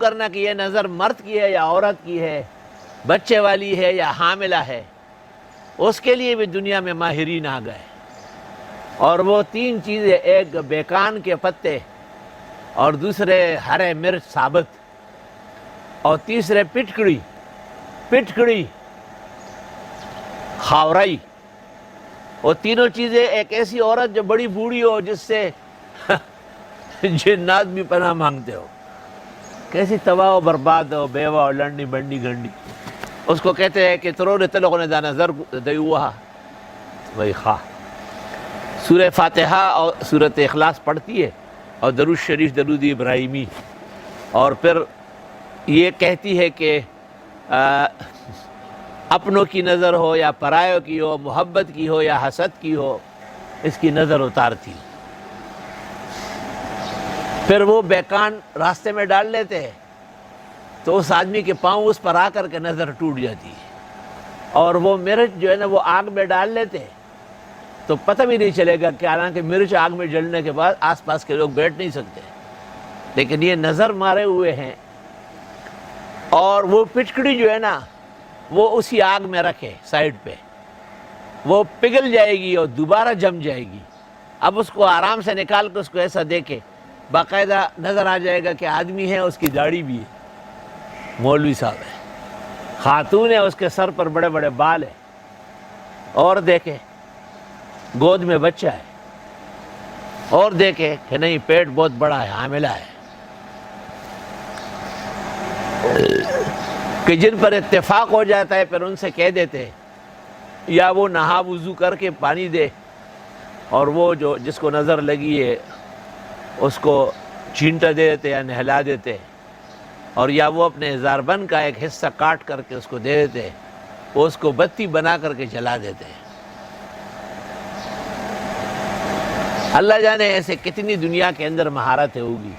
کرنا کہ یہ نظر مرد کی ہے یا عورت کی ہے، بچے والی ہے یا حاملہ ہے، اس کے لیے بھی دنیا میں ماہرین آ گئے۔ اور وہ 3 چیزیں، ایک بیکان کے پتے، اور دوسرے ہرے مرچ ثابت، اور تیسرے پٹکڑی خاورائی، وہ تینوں چیزیں ایک ایسی عورت جو بڑی بوڑھی ہو، جس سے جنات بھی پناہ مانگتے ہو، کیسی تباہ و برباد ہو، بیوہ اور لنڈی بنڈی گنڈی، اس کو کہتے ہیں کہ ترور تلق نے دا نظر دیوہا وہی خواہ۔ سورہ فاتحہ اور سورۃ اخلاص پڑھتی ہے، اور درود شریف درود ابراہیمی، اور پھر یہ کہتی ہے کہ اپنوں کی نظر ہو یا پرایوں کی ہو، محبت کی ہو یا حسد کی ہو، اس کی نظر اتارتی۔ پھر وہ بیکان راستے میں ڈال لیتے ہیں تو اس آدمی کے پاؤں اس پر آ کر کے نظر ٹوٹ جاتی ہے، اور وہ مرچ جو ہے نا وہ آگ میں ڈال لیتے ہیں تو پتہ بھی نہیں چلے گا کہ حالانکہ مرچ آگ میں جلنے کے بعد آس پاس کے لوگ بیٹھ نہیں سکتے، لیکن یہ نظر مارے ہوئے ہیں۔ اور وہ پچکڑی جو ہے نا وہ اسی آگ میں رکھے سائیڈ پہ، وہ پگھل جائے گی اور دوبارہ جم جائے گی۔ اب اس کو آرام سے نکال کے اس کو ایسا دیکھے، باقاعدہ نظر آ جائے گا کہ آدمی ہے، اس کی داڑھی بھی ہے، مولوی صاحب ہے، خاتون ہے، اس کے سر پر بڑے بڑے بال ہیں، اور دیکھے گود میں بچہ ہے، اور دیکھے کہ نہیں پیٹ بہت بڑا ہے، حاملہ ہے، کہ جن پر اتفاق ہو جاتا ہے پھر ان سے کہہ دیتے ہیں، یا وہ نہا وضو کر کے پانی دے، اور وہ جو جس کو نظر لگی ہے اس کو چینٹا دے دیتے یا نہلا دیتے، اور یا وہ اپنے ہزار بند کا ایک حصہ کاٹ کر کے اس کو دے دیتے، وہ اس کو بتی بنا کر کے جلا دیتے ہیں۔ اللہ جانے ایسے کتنی دنیا کے اندر مہارتیں ہوگی۔